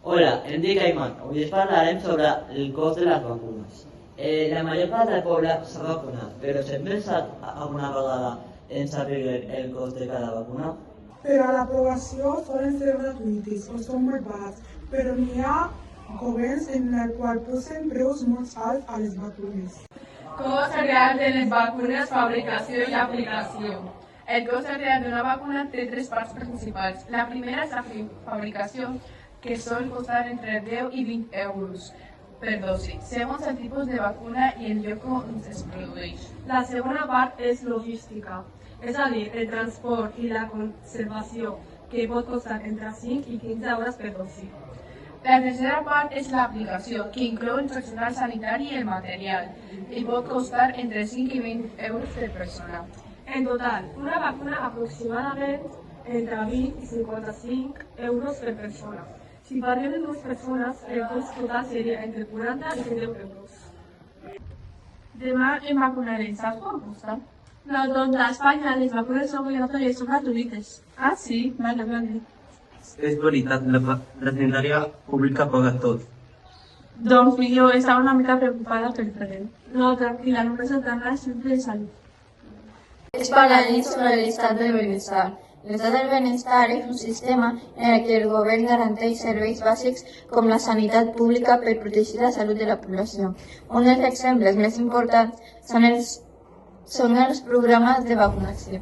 Hola, em dic Ayman. Avui us parlarem sobre el cost de les vacunes. La major part del poble s'ha vacunat, però s'ha pensat alguna vegada en saber el cost de cada vacuna? Per a l'aprovació solen ser gratuïtes o són molt barats, però n'hi ha governs en els quals posen preus molt alts a les vacunes. Cost real de les vacunes, fabricació i aplicació. El cost real d'una vacuna té tres parts principals. La primera és la fabricació, que sol costar entre 10 i 20 euros per dosi, segons el tipus de vacuna i el lloc on es produeix. La segona part és logística, és a dir, el transport i la conservació, que pot costar entre 5 i 15 hores per dosi. La tercera part és l'aplicació, que inclou el personal sanitari i el material, i pot costar entre 5 i 20 euros per persona. En total, una vacuna aproximadament entre 20 i 55 euros per persona. Si parlem de dues persones, el cost total seria entre 40 i 110 euros. Demà em vacunaré, saps quan costa? No, doncs a Espanya les vacunes obligatòries són gratuïtes. Ah, sí? Vale. És veritat, la sanitària pública paga tot. Doncs millor, estava una mica preocupada pel preu. No, tranquil·la, només entendràs sempre de salut. Es parlaré sobre el estat del benestar. L'estat del benestar és un sistema en el que el govern garanteix serveis bàsics com la sanitat pública per protegir la salut de la població. Un dels exemples més importants són els programes de vacunació.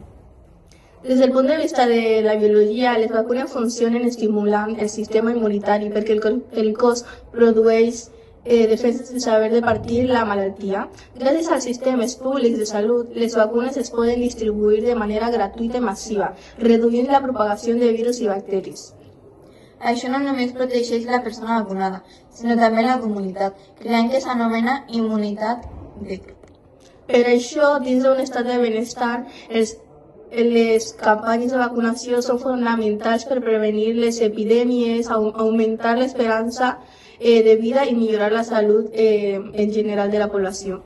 Des del punt de vista de la biologia, les vacunes funcionen estimulant el sistema immunitari perquè el cos produeix defenses sense haver de partir la malaltia. Gràcies als sistemes públics de salut, les vacunes es poden distribuir de manera gratuïta i massiva, reduint la propagació de virus i bacteris. Això no només protegeix la persona vacunada, sinó també la comunitat, creant que s'anomena immunitat de grup. Per això, dins d'un estat de benestar, les campanyes de vacunació són fonamentals per prevenir les epidèmies, augmentar l'esperança de vida i millorar la salut en general de la població.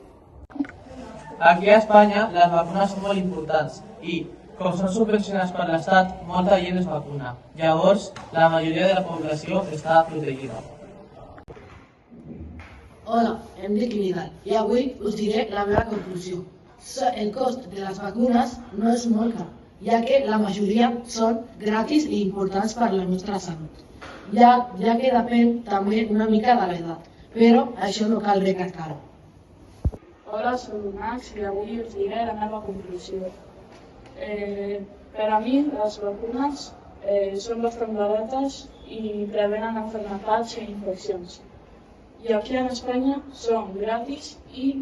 Aquí a Espanya les vacunes són molt importants i, com són subvencionades per l'Estat, molta gent es vacuna. Llavors, la majoria de la població està protegida. Hola, em dic Vidal i avui us diré la meva conclusió. El cost de les vacunes no és molt car, ja que la majoria són gratis i importants per la nostra salut. Ja que depèn també una mica de l'edat, però això no cal recalcar-ho. Hola, soc Max i avui us diré la meva conclusió. Per a mi, les vacunes són bastant barates i prevenen malalties i infeccions. I aquí a Espanya són gratis i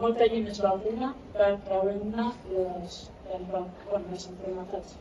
molta gent es vacuna per prevenir les malalties.